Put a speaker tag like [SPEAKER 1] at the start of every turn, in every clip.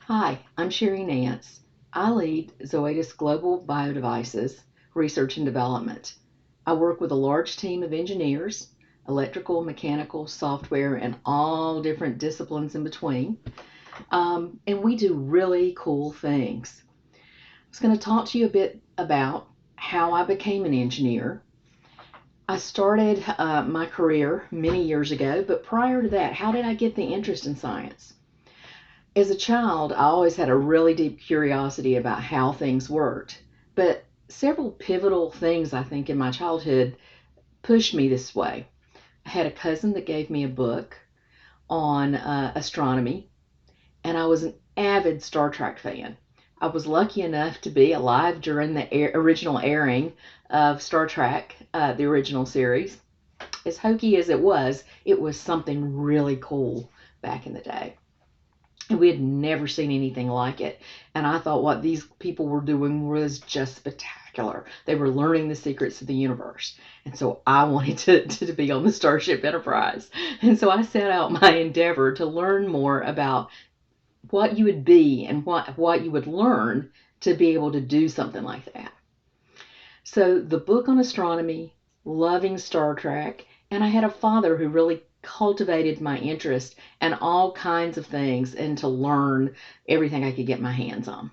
[SPEAKER 1] Hi, I'm SherrieNance. I lead Zoetis Global Biodevices Research and Development. I work with a large team of engineers, electrical, mechanical, software, and all different disciplines in between. And we do really cool things. I was going to talk to you a bit about how I became an engineer. I started my career many years ago, but prior to that, how did I get the interest in science? As a child, I always had a really deep curiosity about how things worked, but several pivotal things I think in my childhood pushed me this way. I had a cousin that gave me a book on astronomy, and I was an avid Star Trek fan. I was lucky enough to be alive during the original airing of Star Trek, the original series. As hokey as it was something really cool back in the day. And we had never seen anything like it. And I thought what these people were doing was just spectacular. They were learning the secrets of the universe. And so I wanted to be on the Starship Enterprise. And so I set out my endeavor to learn more about what you would be and what you would learn to be able to do something like that. So the book on astronomy, loving Star Trek, and I had a father who really cultivated my interest in all kinds of things and to learn everything I could get my hands on.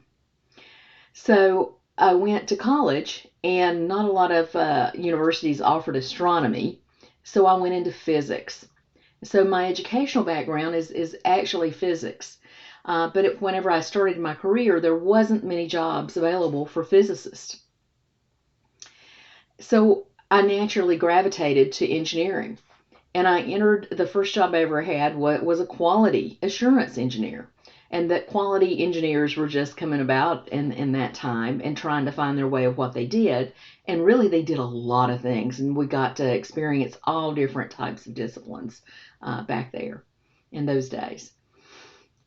[SPEAKER 1] So I went to college, and not a lot of universities offered astronomy, so I went into physics. So my educational background is actually physics. Whenever I started my career, there wasn't many jobs available for physicists. So I naturally gravitated to engineering. And I entered the first job I ever had was a quality assurance engineer. And that quality engineers were just coming about in that time and trying to find their way of what they did. And really, they did a lot of things. And we got to experience all different types of disciplines back there in those days.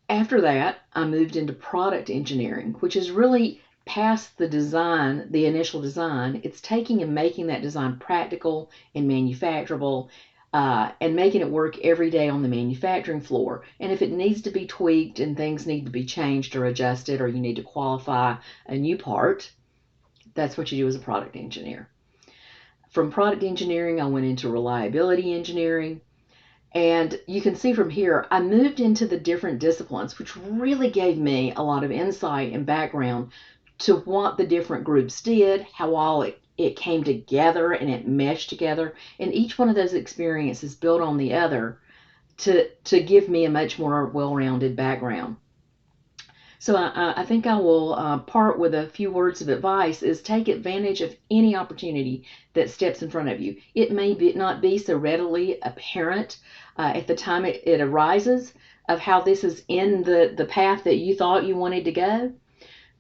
[SPEAKER 1] After that, I moved into product engineering, which is really past the design, the initial design. It's taking and making that design practical and manufacturable, and making it work every day on the manufacturing floor. And if it needs to be tweaked and things need to be changed or adjusted, or you need to qualify a new part, that's what you do as a product engineer. From product engineering, I went into reliability engineering. And you can see from here, I moved into the different disciplines, which really gave me a lot of insight and background to what the different groups did, how all it came together and it meshed together. And each one of those experiences built on the other to give me a much more well-rounded background. So I think I will part with a few words of advice is take advantage of any opportunity that steps in front of you. It may not be so readily apparent at the time it arises of how this is in the path that you thought you wanted to go,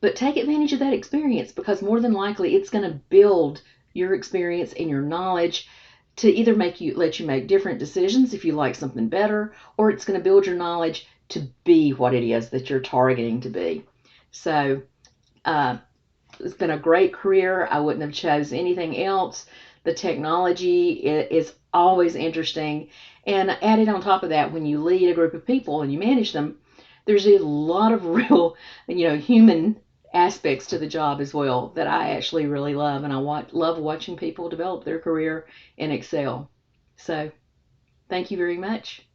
[SPEAKER 1] but take advantage of that experience because more than likely it's going to build your experience and your knowledge to either let you make different decisions if you like something better, or it's going to build your knowledge to be what it is that you're targeting to be. So uh, it's been a great career. I wouldn't have chose anything else. The technology is always interesting, and added on top of that, when you lead a group of people and you manage them, there's a lot of real, human aspects to the job as well that I actually really love, and love watching people develop their career and excel. So, thank you very much.